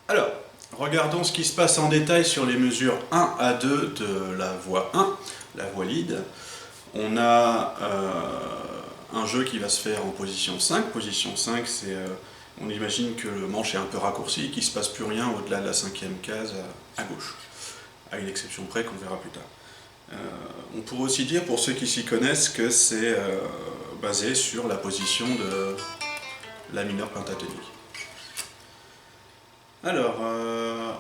Alors, regardons ce qui se passe en détail sur les mesures 1 à 2 de la voix 1, la voix lead. On a un jeu qui va se faire en position 5. Position 5, c'est, on imagine que le manche est un peu raccourci, qu'il ne se passe plus rien au-delà de la 5e case à gauche, à une exception près qu'on verra plus tard. On pourrait aussi dire, pour ceux qui s'y connaissent, que c'est basé sur la position de la mineure pentatonique. Alors,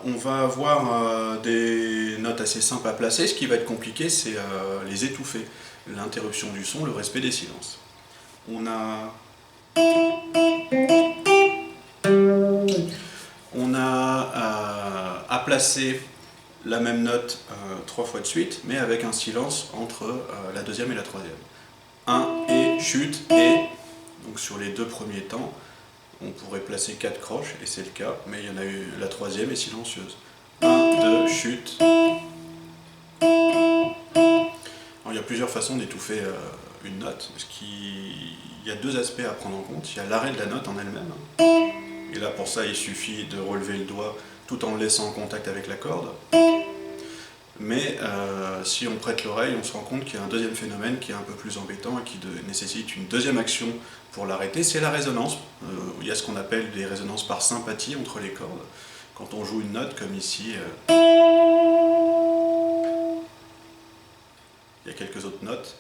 on va avoir des notes assez simples à placer. Ce qui va être compliqué, c'est les étouffer, l'interruption du son, le respect des silences. On a à placer la même note 3 fois de suite, mais avec un silence entre la deuxième et la troisième. 1 et chute et, donc sur les 2 premiers temps, on pourrait placer 4 croches, et c'est le cas, mais il y en a eu, la troisième est silencieuse. 1, 2, chute. Alors, il y a plusieurs façons d'étouffer une note. Il y a 2 aspects à prendre en compte. Il y a l'arrêt de la note en elle-même. Et là, pour ça, il suffit de relever le doigt tout en le laissant en contact avec la corde. Mais si on prête l'oreille, on se rend compte qu'il y a un deuxième phénomène qui est un peu plus embêtant et qui nécessite une deuxième action pour l'arrêter, c'est la résonance. Il y a ce qu'on appelle des résonances par sympathie entre les cordes. Quand on joue une note comme ici, il y a quelques autres notes,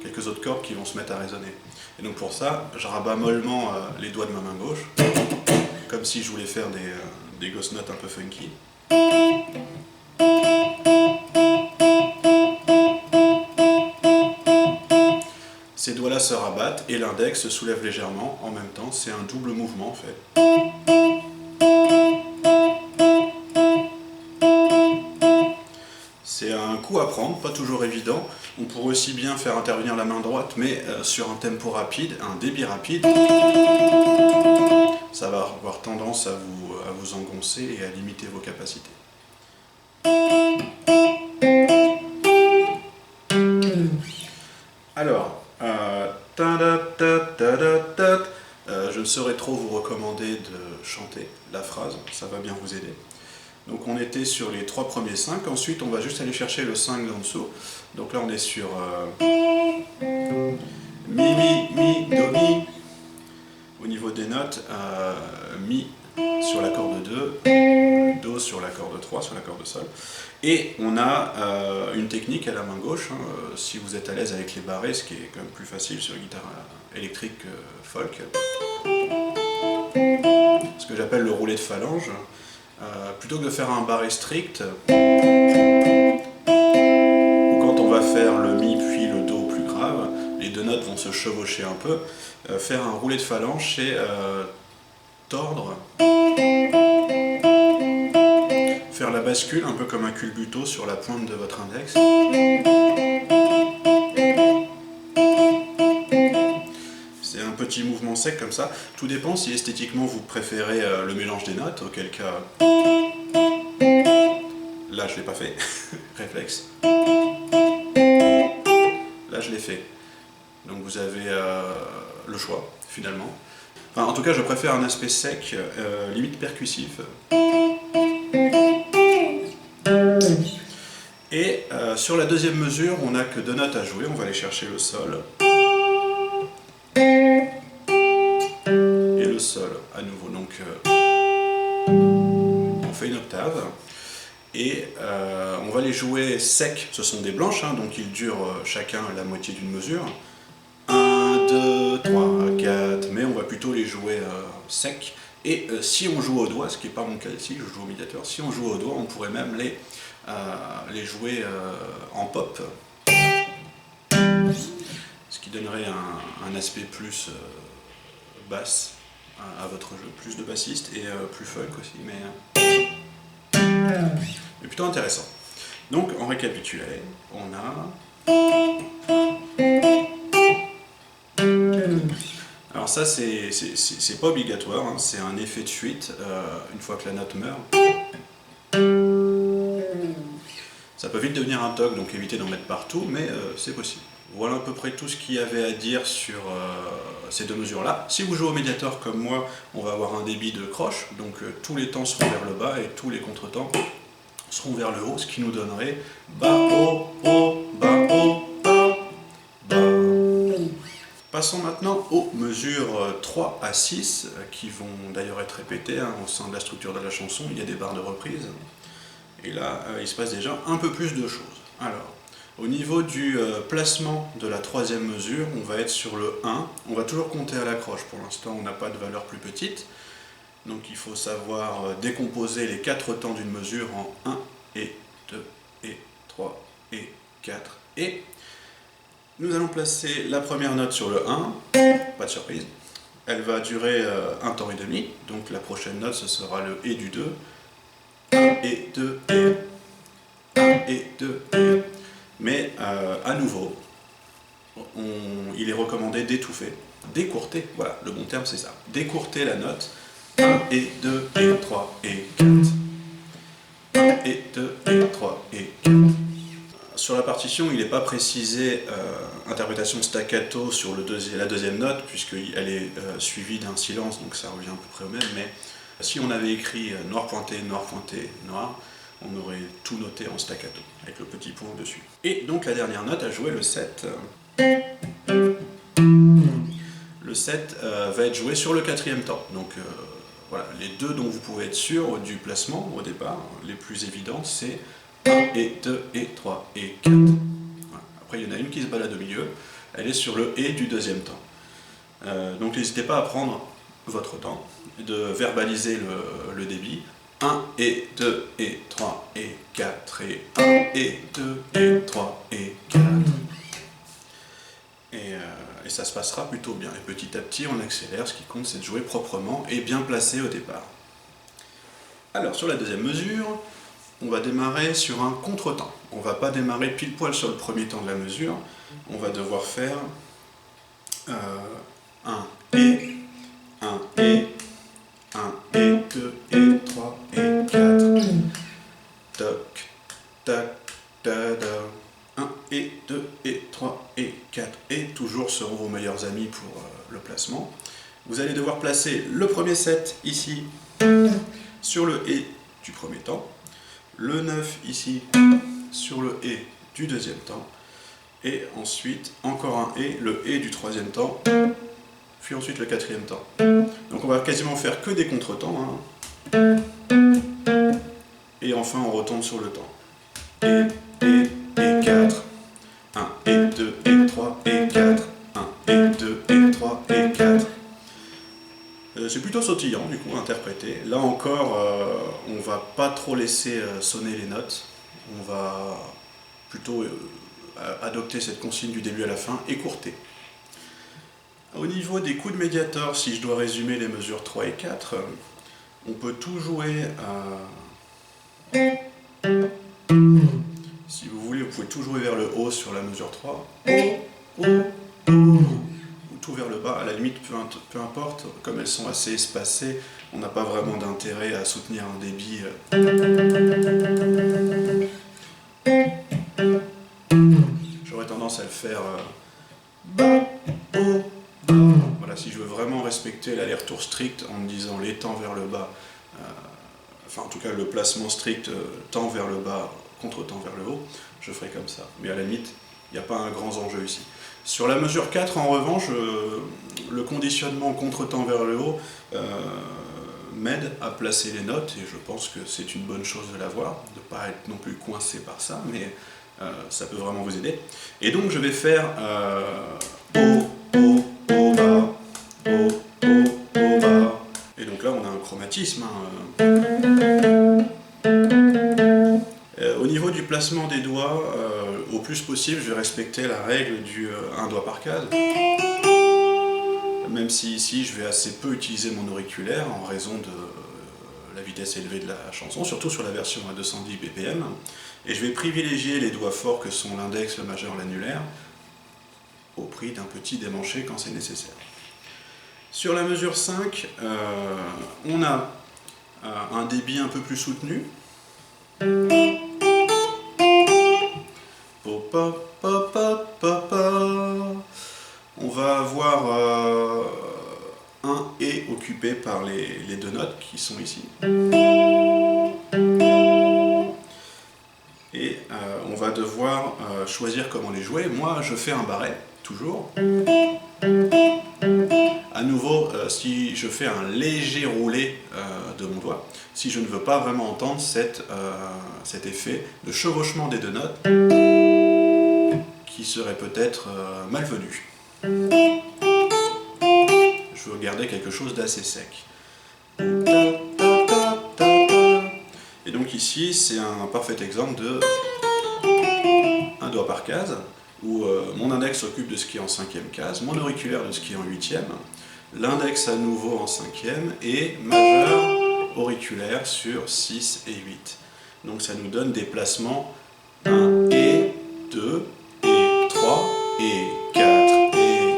quelques autres cordes qui vont se mettre à résonner. Et donc pour ça, je rabats mollement les doigts de ma main gauche, comme si je voulais faire des ghost notes un peu funky. Ces doigts-là se rabattent et l'index se soulève légèrement en même temps. C'est un double mouvement en fait. C'est un coup à prendre, pas toujours évident. On pourrait aussi bien faire intervenir la main droite, mais sur un tempo rapide, un débit rapide, ça va avoir tendance à vous engoncer et à limiter vos capacités. Alors, je ne saurais trop vous recommander de chanter la phrase, ça va bien vous aider. Donc on était sur les 3 premiers 5, ensuite on va juste aller chercher le 5 d'en dessous. Donc là on est sur Mi, Mi, Mi, Do, Mi. Au niveau des notes, Mi sur la corde 2, Do sur la corde 3, sur la corde Sol. Et on a une technique à la main gauche, si vous êtes à l'aise avec les barrés, ce qui est quand même plus facile sur la guitare électrique folk. Ce que j'appelle le roulet de phalange. Plutôt que de faire un barré strict, ou quand on va faire le Mi puis le Do plus grave, les 2 notes vont se chevaucher un peu, faire un roulet de phalange, c'est tordre, faire la bascule un peu comme un culbuto sur la pointe de votre index. C'est un petit mouvement sec comme ça. Tout dépend si esthétiquement vous préférez le mélange des notes, auquel cas... Là je ne l'ai pas fait, réflexe. Là je l'ai fait. Donc vous avez le choix finalement. Enfin, en tout cas je préfère un aspect sec, limite percussif. Et sur la deuxième mesure, on n'a que 2 notes à jouer, on va aller chercher le Sol. Et le Sol à nouveau. Donc on fait une octave. Et on va les jouer secs, ce sont des blanches, donc ils durent chacun la moitié d'une mesure. 1, 2, 3, 4, mais on va plutôt les jouer secs. Et si on joue au doigt, ce qui n'est pas mon cas ici, je joue au médiateur, si on joue au doigt, on pourrait même les jouer en pop. Ce qui donnerait un aspect plus basse à votre jeu, plus de bassiste et plus folk aussi, mais plutôt intéressant. Donc en récapitulé, on a... Alors ça c'est pas obligatoire, c'est un effet de suite une fois que la note meurt. Ça peut vite devenir un toc, donc évitez d'en mettre partout, mais c'est possible. Voilà à peu près tout ce qu'il y avait à dire sur ces deux mesures-là. Si vous jouez au médiator comme moi, on va avoir un débit de croche, donc tous les temps seront vers le bas et tous les contretemps seront vers le haut, ce qui nous donnerait bas, haut, haut, bas, haut, bas, bas. Passons maintenant aux mesures 3 à 6, qui vont d'ailleurs être répétées au sein de la structure de la chanson. Il y a des barres de reprise. Et là, il se passe déjà un peu plus de choses. Alors, au niveau du placement de la troisième mesure, on va être sur le 1. On va toujours compter à la croche. Pour l'instant, on n'a pas de valeur plus petite. Donc il faut savoir décomposer les 4 temps d'une mesure en 1 et 2 et 3 et 4 et... Nous allons placer la première note sur le 1, pas de surprise. Elle va durer un temps et demi, donc la prochaine note ce sera le et du 2. 1 et 2 et 1 et 2 et. Mais à nouveau, il est recommandé d'étouffer, d'écourter, voilà, le bon terme c'est ça, d'écourter la note. 1 et 2 et 3 et 4. 1 et 2 et 3 et 4. Sur la partition, il n'est pas précisé interprétation staccato sur la deuxième note, puisqu'elle est suivie d'un silence, donc ça revient à peu près au même, mais si on avait écrit noir pointé, noir, on aurait tout noté en staccato, avec le petit point au-dessus. Et donc la dernière note à jouer, le 7. Le 7 va être joué sur le quatrième temps. Donc voilà, les deux dont vous pouvez être sûr du placement au départ, les plus évidents, c'est 1 et 2 et 3 et 4. Voilà. Après, il y en a une qui se balade au milieu, elle est sur le et du deuxième temps. Donc n'hésitez pas à prendre votre temps, de verbaliser le débit. 1 et 2 et 3 et 4 et 1 et 2 et 3 et 4. Et ça se passera plutôt bien. Et petit à petit, on accélère. Ce qui compte, c'est de jouer proprement et bien placé au départ. Alors, sur la deuxième mesure, on va démarrer sur un contretemps. On ne va pas démarrer pile poil sur le premier temps de la mesure. On va devoir faire un et, 1 et, 1 et 2 et 3 et 4. Toc, tac, tada. 1 et 2 et 3 et 4 et toujours seront vos meilleurs amis pour le placement. Vous allez devoir placer le premier 7 ici sur le et du premier temps, le 9 ici sur le et du deuxième temps, et ensuite encore un et, le et du troisième temps, puis ensuite le quatrième temps. Donc on va quasiment faire que des contretemps, hein. Et enfin on retombe sur le temps. Et 4. 1 et 2 et 3 et 4. 1 et 2 et 3 et 4. C'est plutôt sautillant du coup, interprété. Là encore, on va pas trop laisser sonner les notes. On va plutôt adopter cette consigne du début à la fin, écourter. Au niveau des coups de médiator, si je dois résumer les mesures 3 et 4, on peut tout jouer si vous voulez, vous pouvez tout jouer vers le haut sur la mesure 3, ou tout vers le bas, à la limite, peu importe, comme elles sont assez espacées, on n'a pas vraiment d'intérêt à soutenir un débit. J'aurais tendance à le faire bas, haut, bas. Voilà, si je veux vraiment respecter l'aller-retour strict en me disant les temps vers le bas, enfin en tout cas le placement strict temps vers le bas, contre-temps vers le haut, je ferai comme ça. Mais à la limite, il n'y a pas un grand enjeu ici. Sur la mesure 4, en revanche, le conditionnement contre-temps vers le haut m'aide à placer les notes, et je pense que c'est une bonne chose de l'avoir, de ne pas être non plus coincé par ça, mais ça peut vraiment vous aider. Et donc je vais faire haut, haut, haut, bas, haut, haut, haut, bas. Et donc là on a un chromatisme. Au niveau du placement des doigts, au plus possible, je vais respecter la règle du un doigt par case. Même si ici, je vais assez peu utiliser mon auriculaire en raison de la vitesse élevée de la chanson, surtout sur la version à 210 BPM. Et je vais privilégier les doigts forts que sont l'index, le majeur, l'annulaire, au prix d'un petit démanché quand c'est nécessaire. Sur la mesure 5, on a un débit un peu plus soutenu. occupé par les deux notes qui sont ici. Et on va devoir choisir comment les jouer. Moi, je fais un barré, toujours. À nouveau, si je fais un léger roulé de mon doigt, si je ne veux pas vraiment entendre cet effet de chevauchement des deux notes, qui serait peut-être malvenu. Je veux garder quelque chose d'assez sec. Et donc ici, c'est un parfait exemple de un doigt par case, où mon index s'occupe de ce qui est en 5e case, mon auriculaire de ce qui est en 8e, l'index à nouveau en 5e, et majeur auriculaire sur 6 et 8. Donc ça nous donne des placements 1 et 2 et 3 et 4 et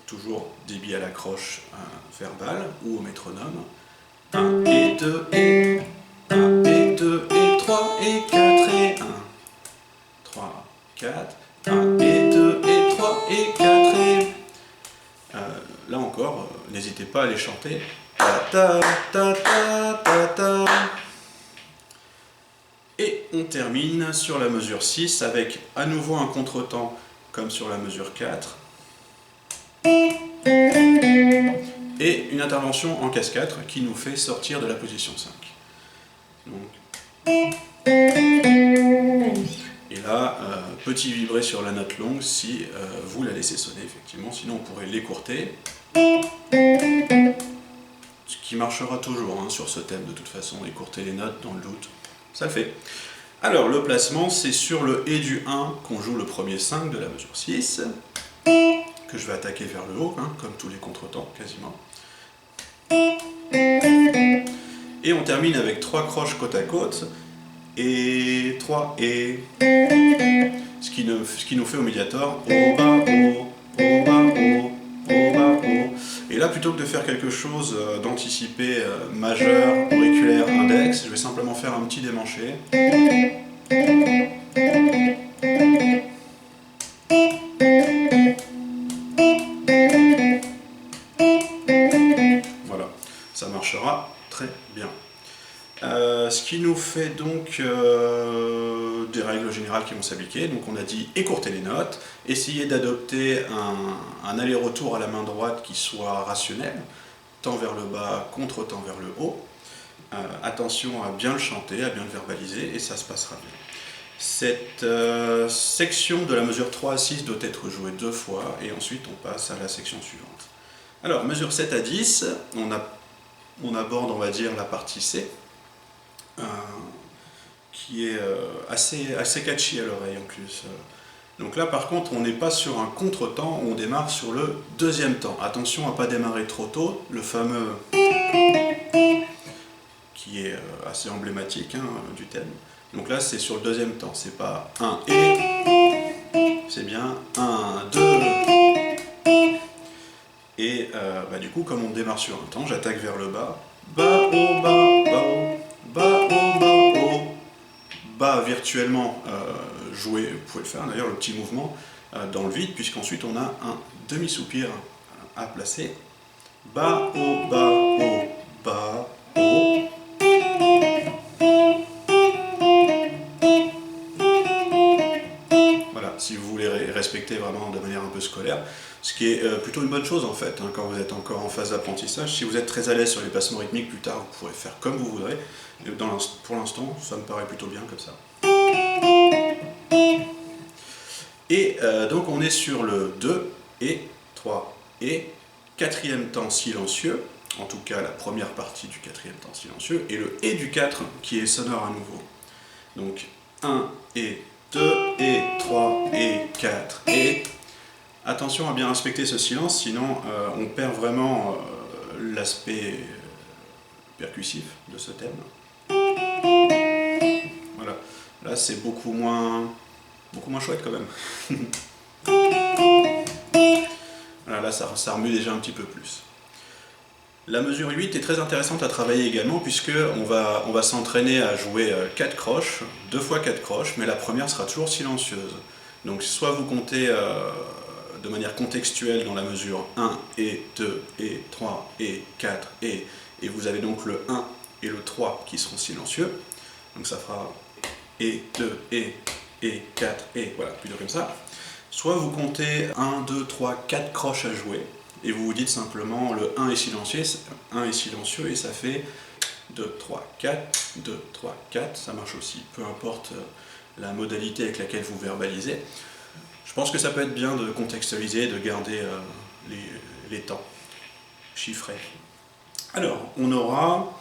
toujours débit à la croche verbale ou au métronome. 1 et 2 et 1 et 2 et 3 et 4 et 1. 3, 4, 1 et 2 et 3 et 4 et... là encore, n'hésitez pas à les chanter. Ta ta ta ta ta ta. Et on termine sur la mesure 6 avec à nouveau un contretemps comme sur la mesure 4. Et une intervention en casse 4 qui nous fait sortir de la position 5. Donc... Et là, petit vibré sur la note longue si vous la laissez sonner, effectivement, sinon on pourrait l'écourter. Ce qui marchera toujours sur ce thème de toute façon, écourter les notes dans le doute, ça le fait. Alors le placement, c'est sur le Et du 1 qu'on joue le premier 5 de la mesure 6, que je vais attaquer vers le haut, comme tous les contretemps quasiment. Et on termine avec 3 croches côte à côte. Et 3 et ce qui nous fait au médiator au bas au bas au bas au. Et là, plutôt que de faire quelque chose d'anticipé majeur, auriculaire, index, je vais simplement faire un petit démanché. Voilà, ça marchera très bien. Ce qui nous fait donc des règles générales qui vont s'appliquer. Donc on a dit écourter les notes, essayer d'adopter un aller-retour à la main droite qui soit rationnel, tant vers le bas contre tant vers le haut. Attention à bien le chanter, à bien le verbaliser, et ça se passera bien. Cette section de la mesure 3 à 6 doit être jouée 2 fois, et ensuite on passe à la section suivante. Alors, mesure 7 à 10, on aborde, on va dire, la partie C, qui est assez catchy à l'oreille en plus. Donc là par contre on n'est pas sur un contretemps, on démarre sur le deuxième temps. Attention à ne pas démarrer trop tôt, le fameux qui est assez emblématique du thème. Donc là c'est sur le deuxième temps, c'est pas 1 et, c'est bien 1, 2. Et du coup comme on démarre sur un temps, j'attaque vers le bas, bas, haut, bas, bas, haut. Bas, haut, bas, haut. Bas virtuellement joué, vous pouvez le faire d'ailleurs, le petit mouvement dans le vide, puisqu'ensuite on a un demi-soupir à placer. Bas, haut, bas, haut, bas, haut. Voilà, si vous voulez respecter vraiment de manière un peu scolaire, ce qui est plutôt une bonne chose en fait, quand vous êtes encore en phase d'apprentissage. Si vous êtes très à l'aise sur les placements rythmiques plus tard, vous pourrez faire comme vous voudrez. Pour l'instant, ça me paraît plutôt bien comme ça. Et donc on est sur le 2 et 3 et quatrième temps silencieux, en tout cas la première partie du quatrième temps silencieux, et le et du 4 qui est sonore à nouveau. Donc 1 et 2 et 3 et 4 et... Attention à bien respecter ce silence, sinon on perd vraiment l'aspect percussif de ce thème. Voilà, là c'est beaucoup moins chouette quand même. Voilà, là ça remue déjà un petit peu plus. La mesure 8 est très intéressante à travailler également, puisque on va s'entraîner à jouer 4 croches, 2 fois 4 croches, mais la première sera toujours silencieuse. Donc soit vous comptez de manière contextuelle dans la mesure 1 et 2 et 3 et 4 et vous avez donc le 1 et le 3 qui seront silencieux, donc ça fera et 2 et 4 et voilà, plutôt comme ça. Soit vous comptez 1, 2, 3, 4 croches à jouer, et vous vous dites simplement le 1 est silencieux et ça fait 2, 3, 4, 2, 3, 4, ça marche aussi, peu importe la modalité avec laquelle vous verbalisez. Je pense que ça peut être bien de contextualiser, de garder les temps chiffrés. Alors, on aura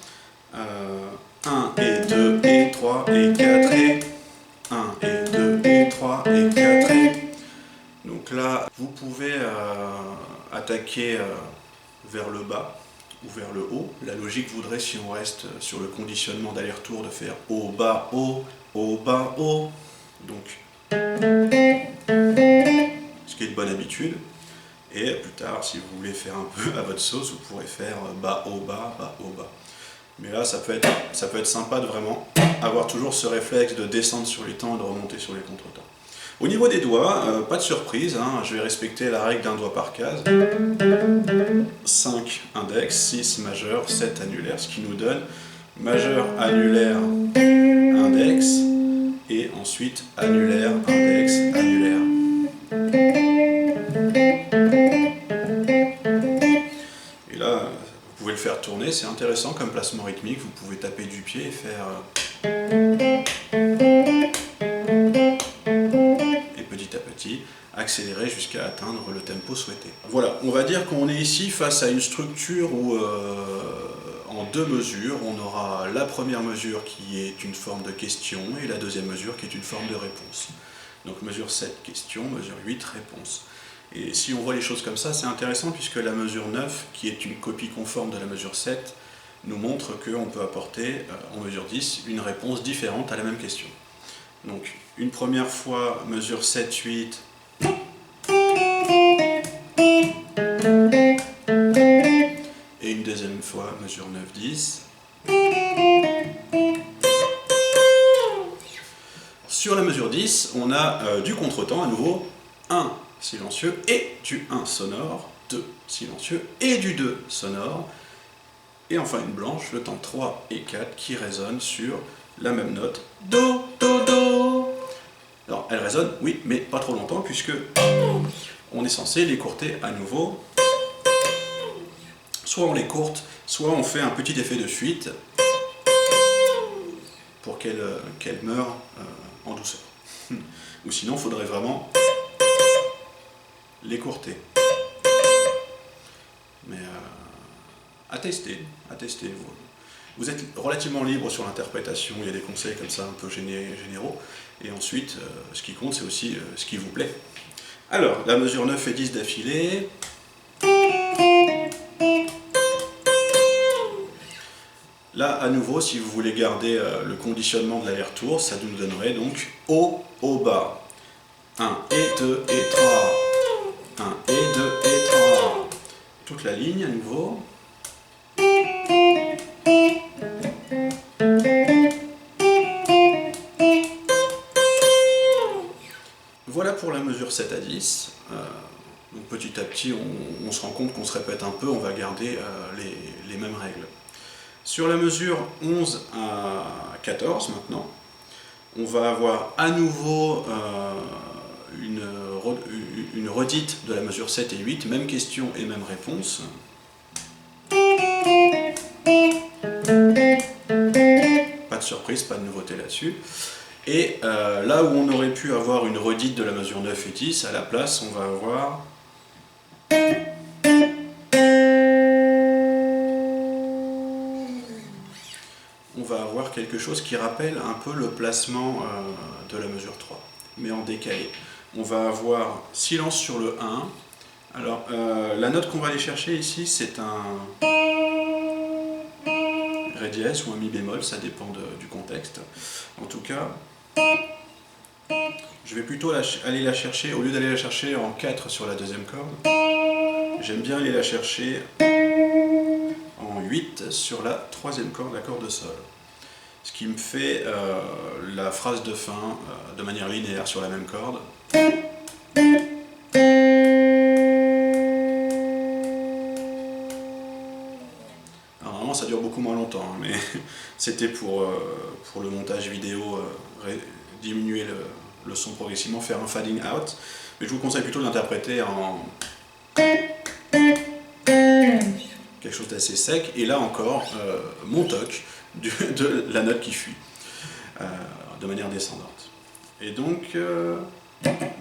1 et 2 et 3 et 4 et 1 et 2 et 3 et 4 et. Donc là, vous pouvez attaquer vers le bas ou vers le haut. La logique voudrait, si on reste sur le conditionnement d'aller-retour, de faire haut, bas, haut, bas, haut. Donc, ce qui est une bonne habitude. Et plus tard, si vous voulez faire un peu à votre sauce, vous pourrez faire bas, haut, bas, bas, haut, bas. Mais là, ça peut être sympa de vraiment avoir toujours ce réflexe de descendre sur les temps et de remonter sur les contretemps. Au niveau des doigts, pas de surprise, hein, je vais respecter la règle d'un doigt par case. 5 index, 6 majeur, 7 annulaire, ce qui nous donne majeur, annulaire, index, et ensuite annulaire, index, annulaire. Et là, vous pouvez le faire tourner, c'est intéressant comme placement rythmique, vous pouvez taper du pied et faire... petit à petit, accélérer jusqu'à atteindre le tempo souhaité. Voilà, on va dire qu'on est ici face à une structure où, en deux mesures, on aura la première mesure qui est une forme de question et la deuxième mesure qui est une forme de réponse. Donc mesure 7, question, mesure 8, réponse. Et si on voit les choses comme ça, c'est intéressant puisque la mesure 9, qui est une copie conforme de la mesure 7, nous montre qu'on peut apporter, en mesure 10, une réponse différente à la même question. Donc, une première fois, mesure 7, 8. Et une deuxième fois, mesure 9, 10. Sur la mesure 10, on a du contretemps à nouveau, 1 silencieux et du 1 sonore, 2 silencieux et du 2 sonore. Et enfin une blanche, le temps 3 et 4 qui résonnent sur la même note, Do, Do, Do. Alors elle résonne, oui, mais pas trop longtemps puisque on est censé l'écourter à nouveau. Soit on l'écourte, soit on fait un petit effet de fuite pour qu'elle meure en douceur. Ou sinon il faudrait vraiment l'écourter. Mais à tester. Vous êtes relativement libre sur l'interprétation, il y a des conseils comme ça un peu généraux, et ensuite ce qui compte c'est aussi ce qui vous plaît. Alors, la mesure 9 et 10 d'affilée. Là, à nouveau, si vous voulez garder le conditionnement de l'aller-retour, ça nous donnerait donc haut, haut, bas. 1 et 2 et 3. 1 et 2 et 3. Toute la ligne à nouveau. Voilà pour la mesure 7 à 10. Donc petit à petit, on se rend compte qu'on se répète un peu, on va garder les mêmes règles. Sur la mesure 11 à 14 maintenant, on va avoir à nouveau une redite de la mesure 7 et 8, même question et même réponse. Pas de surprise, pas de nouveauté là-dessus. Et là où on aurait pu avoir une redite de la mesure 9 et 10, à la place on va avoir... quelque chose qui rappelle un peu le placement de la mesure 3, mais en décalé. On va avoir silence sur le 1. Alors, la note qu'on va aller chercher ici, c'est un Ré dièse ou un Mi bémol, ça dépend du contexte. En tout cas, je vais plutôt aller la chercher, au lieu d'aller la chercher en 4 sur la deuxième corde, j'aime bien aller la chercher en 8 sur la troisième corde, la corde de sol. Ce qui me fait la phrase de fin de manière linéaire sur la même corde. beaucoup moins longtemps, hein, mais c'était pour le montage vidéo, diminuer le son progressivement, faire un fading out. Mais je vous conseille plutôt d'interpréter en quelque chose d'assez sec, et là encore, mon toc de la note qui fuit, de manière descendante. Et donc,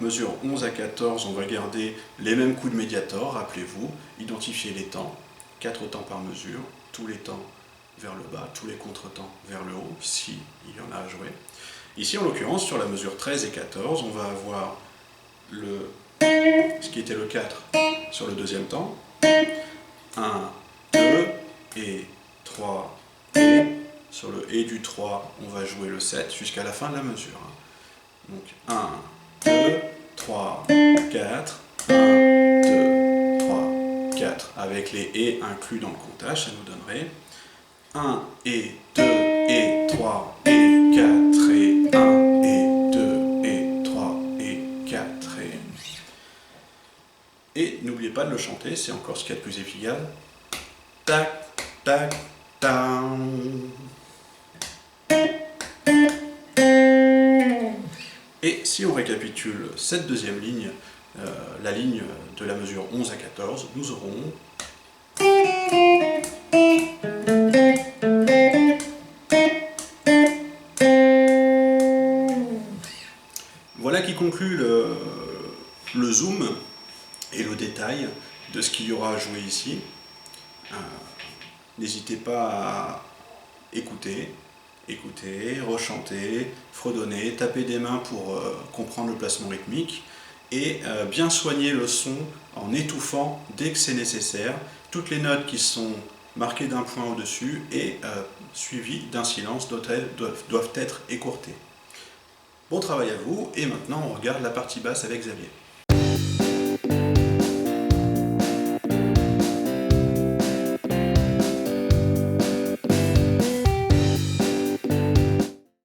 mesure 11 à 14, on va garder les mêmes coups de médiator, rappelez-vous, identifier les temps, 4 temps par mesure, tous les temps vers le bas, tous les contretemps vers le haut, si il y en a à jouer. Ici, en l'occurrence, sur la mesure 13 et 14, on va avoir ce qui était le 4 sur le deuxième temps, 1, 2 et 3 et. Sur le et du 3, on va jouer le 7 jusqu'à la fin de la mesure. Donc 1, 2, 3, 4, 1, 2, 3, 4. Avec les et inclus dans le comptage, ça nous donnerait 1 et 2 et 3 et 4 et 1 et 2 et 3 et 4 et... Et n'oubliez pas de le chanter, c'est encore ce qu'il y a de plus efficace. Tac, tac, tac. Et si on récapitule cette deuxième ligne, la ligne de la mesure 11 à 14, nous aurons voilà qui conclut le zoom et le détail de ce qu'il y aura à jouer ici. N'hésitez pas à écouter, rechanter, fredonner, taper des mains pour comprendre le placement rythmique et bien soigner le son en étouffant dès que c'est nécessaire toutes les notes qui sont marquées d'un point au-dessus et suivies d'un silence doivent être écourtées. Bon travail à vous, et maintenant on regarde la partie basse avec Xavier.